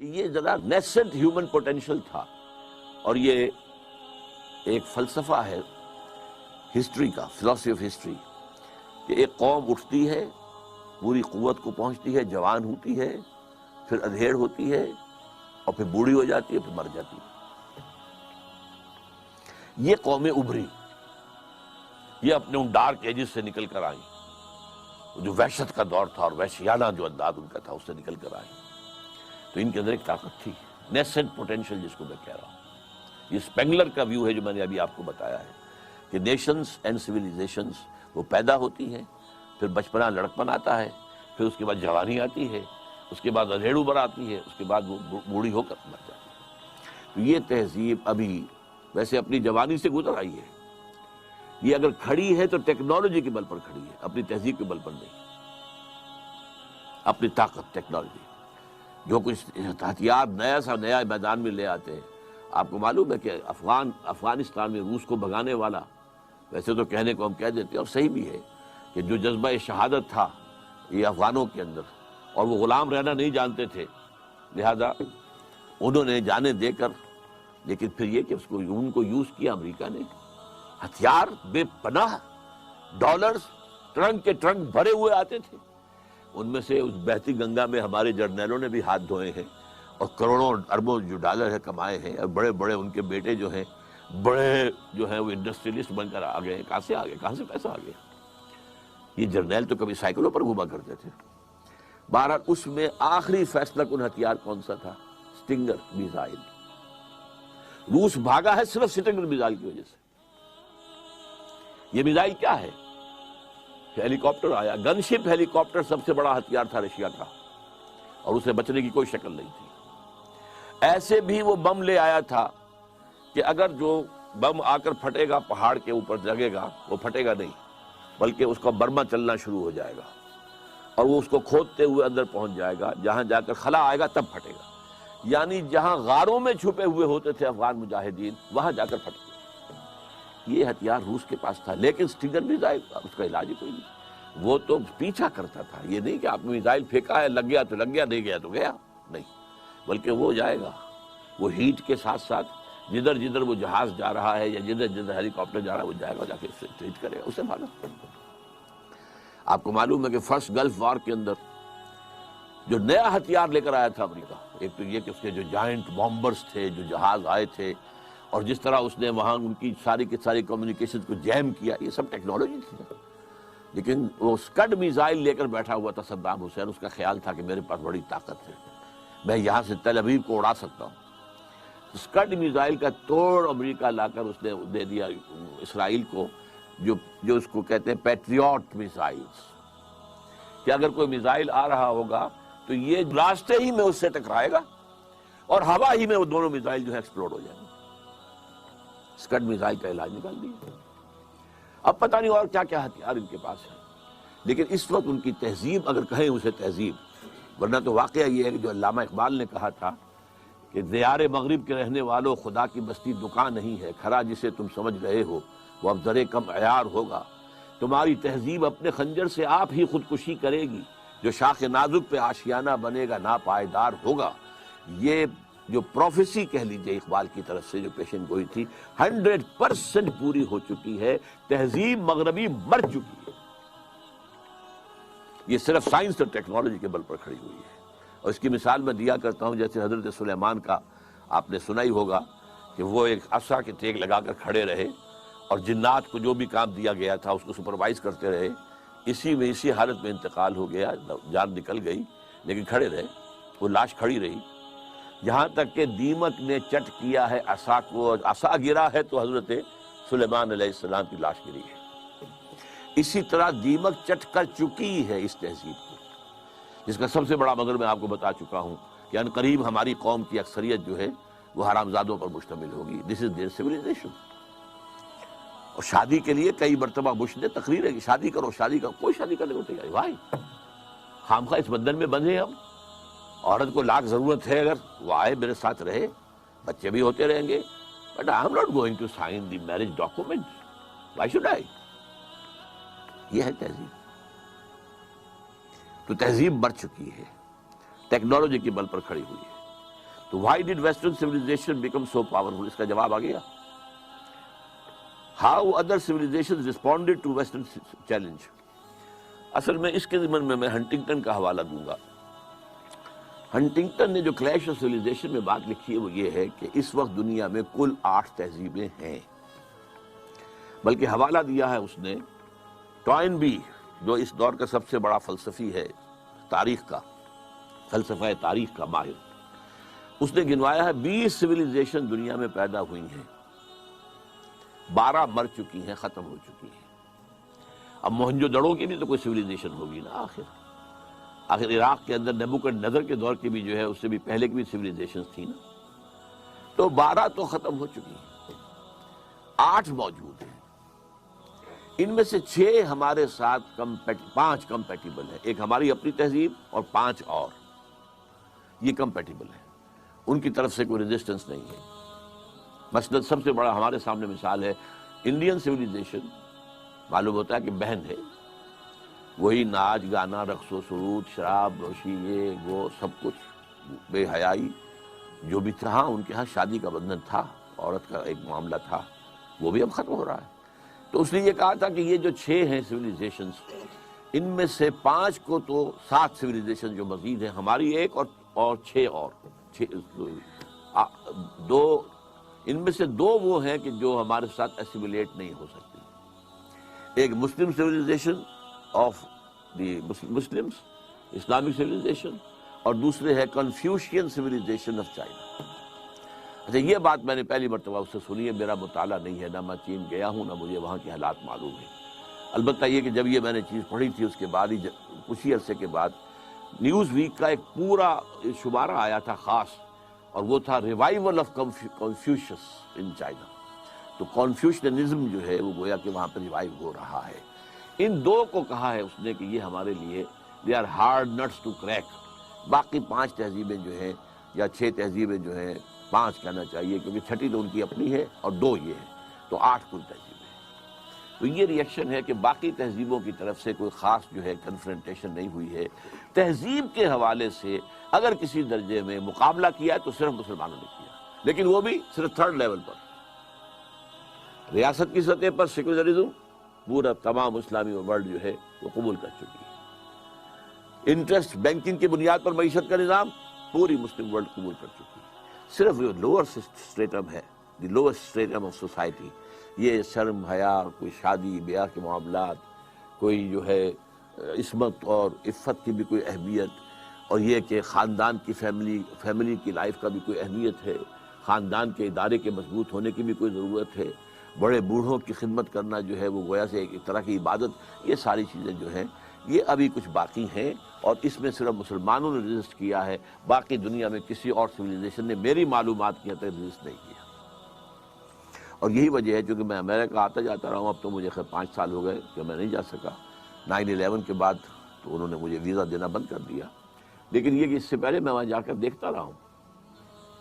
کہ یہ ذرا نیسنٹ ہیومن پوٹینشل تھا، اور یہ ایک فلسفہ ہے ہسٹری کا، فلسفی آف ہسٹری، کہ ایک قوم اٹھتی ہے، پوری قوت کو پہنچتی ہے، جوان ہوتی ہے، پھر ادھیڑ ہوتی ہے، اور پھر بوڑھی ہو جاتی ہے، پھر مر جاتی ہے۔ یہ قومیں ابھری، یہ اپنے ان ڈارک ایجز سے نکل کر آئیں، جو وحشت کا دور تھا اور وحشیانہ جو انداز ان کا تھا اس سے نکل کر آئیں۔ تو ان کے اندر ایک طاقت تھی، نیسنٹ پوٹینشل جس کو میں کہہ رہا ہوں۔ یہ اسپینگلر کا ویو ہے جو میں نے ابھی آپ کو بتایا ہے، کہ نیشنز اینڈ سویلائزیشنز وہ پیدا ہوتی ہیں، پھر بچپنا لڑکپن آتا ہے، پھر اس کے بعد جوانی آتی ہے، اس کے بعد ادھیڑ ابھر آتی ہے، اس کے بعد وہ بوڑھی ہو کر مر جاتی ہے۔ تو یہ تہذیب ابھی ویسے اپنی جوانی سے گزر آئی ہے، یہ اگر کھڑی ہے تو ٹیکنالوجی کے بل پر کھڑی ہے، اپنی تہذیب کے بل پر نہیں، اپنی طاقت ٹیکنالوجی۔ جو کچھ ہتھیار نیا میدان میں لے آتے ہیں، آپ کو معلوم ہے کہ افغانستان میں روس کو بھگانے والا، ویسے تو کہنے کو ہم کہہ دیتے ہیں اور صحیح بھی ہے، کہ جو جذبہ شہادت تھا یہ افغانوں کے اندر، اور وہ غلام رہنا نہیں جانتے تھے، لہذا انہوں نے جانیں دے کر، لیکن پھر یہ کہ ان کو یوز کیا امریکہ نے، ہتھیار بے پناہ، ڈالرز ٹرنک کے ٹرنک بھرے ہوئے آتے تھے، ان میں سے اس بہتی گنگا میں ہمارے جرنیلوں نے بھی ہاتھ دھوئے ہیں، اور کروڑوں اربوں جو ڈالر ہے کمائے ہیں، اور بڑے بڑے ان کے بیٹے جو ہیں، بڑے جو ہیں وہ انڈسٹریلسٹ بن کر آ گئے ہیں۔ کہاں سے آ گئے، کہاں سے پیسہ آ گیا؟ یہ جرنیل تو کبھی سائیکلوں پر گھوما کرتے تھے۔ بہرحال اس میں آخری فیصلہ کن ہتھیار کون سا تھا؟ Stinger missile. روس بھاگا ہے صرف سٹنگر میزائل کی وجہ سے۔ یہ میزائل کیا ہے؟ ہیلی کاپٹر آیا، گن شپ ہیلی کاپٹر سب سے بڑا ہتھیار تھا رشیا کا، اور اسے بچنے کی کوئی شکل نہیں تھی۔ ایسے بھی وہ بم لے آیا تھا کہ اگر جو بم آ کر پھٹے گا پہاڑ کے اوپر جگے گا، وہ پھٹے گا نہیں، بلکہ اس کا برما چلنا شروع ہو جائے گا، اور وہ اس کو کھودتے ہوئے اندر پہنچ جائے گا، جہاں جا کر خلا آئے گا تب پھٹے گا۔ یعنی جہاں غاروں میں چھپے ہوئے ہوتے تھے افغان مجاہدین، وہاں جا کر پھٹ گئے۔ یہ ہتھیار روس کے پاس تھا، لیکن سٹنگر میزائل اس کا علاج ہی کوئی نہیں۔ وہ تو پیچھا کرتا تھا، یہ نہیں کہ آپ نے میزائل پھینکا ہے، لگ گیا تو لگ گیا، نہیں گیا تو گیا، نہیں، بلکہ وہ جائے گا، وہ ہیٹ کے ساتھ ساتھ جدھر جدھر وہ جہاز جا رہا ہے یا جدھر جدھر ہیلی کاپٹر جا رہا ہے وہ جائے گا، جا کے ہیٹ کرے گا، اسے مارا۔ آپ کو معلوم ہے کہ فرسٹ گلف وار کے اندر جو نیا ہتھیار لے کر آیا تھا امریکہ، ایک تو یہ کہ اس کے جو جائنٹ بامبرز تھے، جو جہاز آئے تھے، اور جس طرح اس نے وہاں ان کی ساری کی ساری کمیونیکیشن کو جیم کیا، یہ سب ٹیکنالوجی تھی۔ لیکن وہ اسکڈ میزائل لے کر بیٹھا ہوا تھا صدام حسین، اس کا خیال تھا کہ میرے پاس بڑی طاقت ہے، میں یہاں سے تل ابیب کو اڑا سکتا ہوں۔ اسکڈ میزائل کا توڑ امریکہ لا کر اس نے دے دیا اسرائیل کو، جو اس کو کہتے ہیں پیٹریوٹ میزائلز، کہ اگر کوئی میزائل آ رہا ہوگا تو یہ راستے ہی میں اس سے ٹکرائے گا، اور ہوا ہی میں وہ دونوں میزائل جو ہے ایکسپلوڈ ہو جائیں گے۔ اسکڈ میزائل کا علاج نکال دیا۔ اب پتہ نہیں اور کیا کیا ہتھیار ان کے پاس ہے، لیکن اس وقت ان کی تہذیب، اگر کہیں اسے تہذیب، ورنہ تو واقعہ یہ ہے کہ جو علامہ اقبال نے کہا تھا کہ دیار مغرب کے رہنے والوں، خدا کی بستی دکان نہیں ہے، کھرا جسے تم سمجھ رہے ہو وہ اب ذرے کم عیار ہوگا، تمہاری تہذیب اپنے خنجر سے آپ ہی خودکشی کرے گی، جو شاخ نازک پہ آشیانہ بنے گا ناپائیدار ہوگا۔ یہ جو پروفیسی کہہ لیجئے اقبال کی طرف سے جو پیشن گوئی تھی، 100% پوری ہو چکی ہے، تہذیب مغربی مر چکی ہے، یہ صرف سائنس اور ٹیکنالوجی کے بل پر کھڑی ہوئی ہے۔ اور اس کی مثال میں دیا کرتا ہوں، جیسے حضرت سلیمان کا آپ نے سنا ہی ہوگا کہ وہ ایک عصا کے ٹیک لگا کر کھڑے رہے، اور جنات کو جو بھی کام دیا گیا تھا اس کو سپروائز کرتے رہے، اسی حالت میں انتقال ہو گیا، جان نکل گئی، لیکن کھڑے رہے، وہ لاش کھڑی رہی، یہاں تک کہ دیمک نے چٹ کیا ہے عصا کو، عصا گرا ہے تو حضرت سلیمان علیہ السلام کی لاش گری ہے۔ اسی طرح دیمک چٹ کر چکی ہے اس تہذیب کو، جس کا سب سے بڑا مگر میں آپ کو بتا چکا ہوں کہ ان قریب ہماری قوم کی اکثریت جو ہے وہ حرامزادوں پر مشتمل ہوگی۔ دس از دیئر سویلائزیشن۔ اور شادی کے لیے کئی مرتبہ بش نے تقریر ہے کہ شادی کرو، شادی کرو، کوئی شادی کرنے کو تیار، بھائی خامخواہ اس بندھن میں بندھے ہم، عورت کو لاکھ ضرورت ہے، اگر وہ آئے میرے ساتھ رہے، بچے بھی ہوتے رہیں گے، but I am not going to sign the marriage document, why should I? یہ ہے تہذیب۔ تو تہذیب مر چکی ہے، ٹیکنالوجی کے بل پر کھڑی ہوئی ہے۔ تو why did western civilization become so powerful? اس کا جواب آ گیا. How other civilization responded to western challenge. اصل میں اس کے ضمن میں ہنٹنگٹن کا حوالہ دوں گا. ہنٹنگٹن نے جو کلیش آف سیویلائزیشن میں بات لکھی ہے وہ یہ ہے کہ اس وقت دنیا میں کل 8 تہذیبیں ہیں. بلکہ حوالہ دیا ہے اس نے ٹوائن بی، جو اس دور کا سب سے بڑا فلسفی ہے، تاریخ کا، فلسفہ تاریخ کا ماہر. اس نے گنوایا ہے 20 سیویلائزیشن دنیا میں پیدا ہوئی ہیں، 12 مر چکی ہیں، ختم ہو چکی ہیں. اب موہنجو دڑو کی بھی تو کوئی سیویلائزیشن ہوگی نا آخر عراق کے اندر نبوکڈنیزر کے دور کی بھی جو ہے اس سے بھی پہلے کی بھی سیویلائزیشن تھی نا. تو 12 تو ختم ہو چکی ہیں، 8 موجود ہیں. ان میں سے 6 ہمارے ساتھ 5 کمپیٹیبل ہیں. ایک ہماری اپنی تہذیب اور 5 اور یہ کمپیٹیبل ہیں، ان کی طرف سے کوئی ریزسٹنس نہیں ہے. مثلا سب سے بڑا ہمارے سامنے مثال ہے انڈین سیویلائزیشن. معلوم ہوتا ہے کہ بہن ہے، وہی ناچ گانا رقص و سرود شراب نوشی یہ وہ سب کچھ بے حیائی جو بھی تھا. ان کے ہاں شادی کا بندھن تھا، عورت کا ایک معاملہ تھا، وہ بھی اب ختم ہو رہا ہے. تو اس نے یہ کہا تھا کہ یہ جو 6 ہیں سیویلائزیشنز، ان میں سے 5 کو تو 7 سیویلائزیشن جو مزید ہیں، ہماری ایک اور 6 اور 2 ان میں سے 2 وہ ہیں کہ جو ہمارے ساتھ ایسیمولیٹ نہیں ہو سکتی. ایک Muslim civilization of the Muslims, Islamic civilization, اور دوسرے ہے کنفیوشین سیویلائزیشن آف چائنا. اچھا یہ بات میں نے پہلی مرتبہ اس سے سنی ہے. میرا مطالعہ نہیں ہے، نہ میں چین گیا ہوں، نہ مجھے وہاں کے حالات معلوم ہیں. البتہ یہ کہ جب یہ میں نے چیز پڑھی تھی اس کے بعد ہی کچھ ہی عرصے کے بعد نیوز ویک کا ایک پورا شمارہ آیا تھا خاص، اور وہ تھا revival of Confucius in China. تو کنفیوشنزم جو ہے وہ گویا کہ وہاں پہ ریوائیو ہو رہا ہے. ان 2 کو کہا ہے اس نے کہ یہ ہمارے لیے they are hard nuts to crack. باقی 5 تہذیبیں جو ہیں یا 6 تہذیبیں جو ہیں، 5 کہنا چاہیے کیونکہ 6ٹھی تو ان کی اپنی ہے اور 2 یہ ہے، تو 8 کل تہذیبیں ہیں. تو یہ ریئیکشن ہے کہ باقی تہذیبوں کی طرف سے کوئی خاص جو ہے کنفرنٹیشن نہیں ہوئی ہے. تہذیب کے حوالے سے اگر کسی درجے میں مقابلہ کیا ہے تو صرف مسلمانوں نے کیا، لیکن وہ بھی صرف 3rd لیول پر. ریاست کی سطح پر سیکولرزم پورا تمام اسلامی ورلڈ جو ہے وہ قبول کر چکی ہے. انٹرسٹ بینکنگ کی بنیاد پر معیشت کا نظام پوری مسلم ورلڈ قبول کر چکی ہے. صرف جو لوور اسٹریٹم ہے، دی لوور اسٹریٹم آف سوسائٹی، یہ شرم حیا، کوئی شادی بیاہ کے معاملات، کوئی جو ہے عصمت اور عفت کی بھی کوئی اہمیت، اور یہ کہ خاندان کی فیملی کی لائف کا بھی کوئی اہمیت ہے، خاندان کے ادارے کے مضبوط ہونے کی بھی کوئی ضرورت ہے، بڑے بوڑھوں کی خدمت کرنا جو ہے وہ گویا سے ایک طرح کی عبادت. یہ ساری چیزیں جو ہیں یہ ابھی کچھ باقی ہیں، اور اس میں صرف مسلمانوں نے رجسٹ کیا ہے. باقی دنیا میں کسی اور سیویلائزیشن نے میری معلومات کی حد تک رجسٹ نہیں کیا. اور یہی وجہ ہے چونکہ میں امریکہ آتا جاتا رہا ہوں، اب تو مجھے خیر 5 سال ہو گئے کہ میں نہیں جا سکا. 9/11 کے بعد تو انہوں نے مجھے ویزا دینا بند کر دیا. لیکن یہ کہ اس سے پہلے میں وہاں جا کر دیکھتا رہا ہوں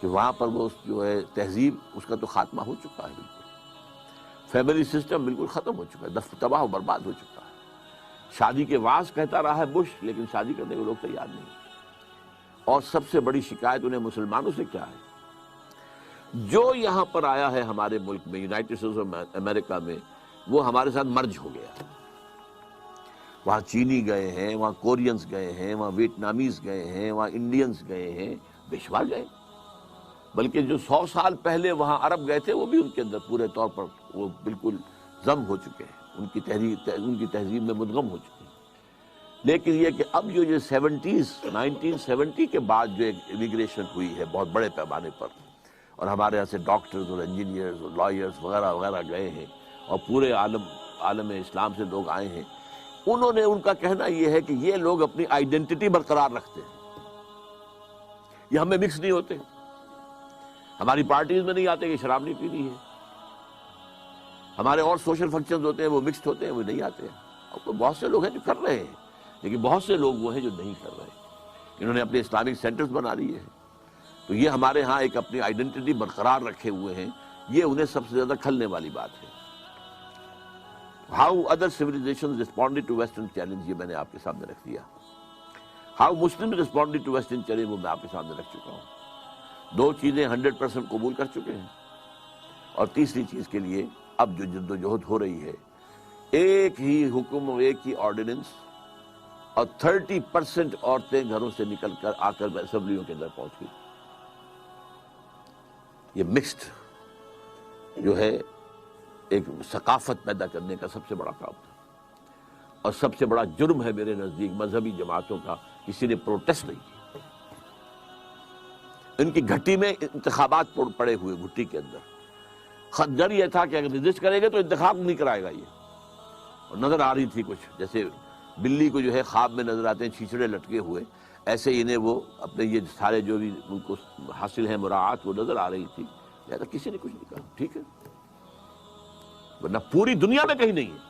کہ وہاں پر وہ جو ہے تہذیب اس کا تو خاتمہ ہو چکا ہے. بالکل فیملی سسٹم بالکل ختم ہو چکا ہے، تباہ و برباد ہو چکا ہے. شادی کے واز کہتا رہا ہے بش، لیکن شادی کرنے کو لوگ تیار نہیں. اور سب سے بڑی شکایت انہیں مسلمانوں سے کیا ہے؟ جو یہاں پر آیا ہے ہمارے ملک میں، یونائٹڈ اسٹیٹس آف امریکہ میں، وہ ہمارے ساتھ مرج ہو گیا. وہاں چینی گئے ہیں، وہاں کورینز گئے ہیں، وہاں ویتنامیز گئے ہیں، وہاں انڈینز گئے ہیں، بے شمار گئے. بلکہ جو 100 سال پہلے وہاں عرب گئے تھے وہ بھی ان کے اندر پورے طور پر وہ بالکل ضم ہو چکے ہیں، ان کی تہذیب میں مدغم ہو چکے ہیں. لیکن یہ کہ اب جو 1970 کے بعد جو ایک امیگریشن ہوئی ہے بہت بڑے پیمانے پر، اور ہمارے یہاں سے ڈاکٹرز اور انجینئرز اور لائرز وغیرہ وغیرہ گئے ہیں، اور پورے عالم اسلام سے لوگ آئے ہیں، انہوں نے ان کا کہنا یہ ہے کہ یہ لوگ اپنی آئیڈینٹی برقرار رکھتے ہیں، یہ ہمیں مکس نہیں ہوتے. ہماری پارٹیز میں نہیں آتے کہ شراب نہیں پینی ہے، ہمارے اور سوشل فنکشنز ہوتے ہیں وہ مکسڈ ہوتے ہیں، وہ نہیں آتے ہیں. اور بہت سے لوگ ہیں جو کر رہے ہیں، لیکن بہت سے لوگ وہ ہیں جو نہیں کر رہے. انہوں نے اپنے اسلامک سینٹرز بنا لیے ہیں. تو یہ ہمارے ہاں ایک اپنی آئیڈینٹی برقرار رکھے ہوئے ہیں، یہ انہیں سب سے زیادہ کھلنے والی بات ہے. How other civilization responded to western challenge, یہ میں نے آپ کے سامنے رکھ دیا. How Muslim responded to western challenge, وہ میں آپ کے سامنے رکھ چکا ہوں. دو چیزیں 100% قبول کر چکے ہیں، اور تیسری چیز کے لیے اب جو جدوجہد ہو رہی ہے، ایک ہی حکم اور ایک ہی آرڈیننس، اور 30% عورتیں گھروں سے نکل کر آ کر اسمبلیوں کے اندر پہنچ گئی۔ یہ مکسڈ جو ہے ایک ثقافت پیدا کرنے کا سب سے بڑا کام تھا، اور سب سے بڑا جرم ہے میرے نزدیک مذہبی جماعتوں کا، کسی نے پروٹیسٹ نہیں کیا۔ ان کی گھٹی میں انتخابات پڑے ہوئے، گھٹی کے اندر خدگر یہ تھا کہ اگر رجسٹ کرے گے تو انتخاب نہیں کرائے گا یہ، اور نظر آ رہی تھی کچھ جیسے بلی کو جو ہے خواب میں نظر آتے ہیں چھیچڑے لٹکے ہوئے، ایسے ہی انہیں وہ اپنے یہ سارے جو بھی ان کو حاصل ہیں مراعات وہ نظر آ رہی تھی، لہٰذا کسی نے کچھ نہیں کہا، ٹھیک ہے، ورنہ پوری دنیا میں کہیں نہیں ہے۔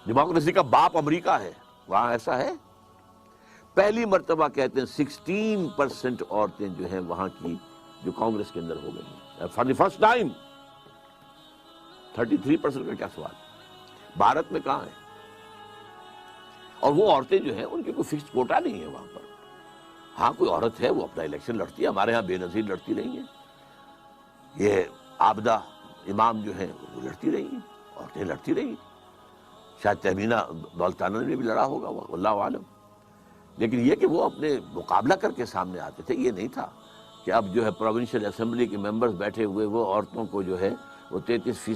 ڈیموکریسی کا باپ امریکہ ہے، وہاں ایسا ہے؟ پہلی مرتبہ کہتے ہیں 16% عورتیں جو ہیں وہاں کی جو کانگریس کے اندر ہو گئی، فار دی فرسٹ ٹائم۔ 33% کا کیا سوال؟ بھارت میں کہاں ہے؟ اور وہ عورتیں جو ہیں ان کی کوئی فکس کوٹا نہیں ہے وہاں پر، ہاں کوئی عورت ہے وہ اپنا الیکشن لڑتی ہے، ہمارے ہاں بے نظیر لڑتی رہی ہیں، یہ عابدہ امام جو ہیں وہ لڑتی رہی ہیں، عورتیں لڑتی رہی ہیں، شاید تہمینہ دولتانہ نے بھی لڑا ہوگا، واللہ عالم، لیکن یہ کہ وہ اپنے مقابلہ کر کے سامنے آتے تھے، یہ نہیں تھا کہ اب جو ہے پروونشل اسمبلی کے ممبرز بیٹھے ہوئے وہ عورتوں کو جو ہے وہ 33%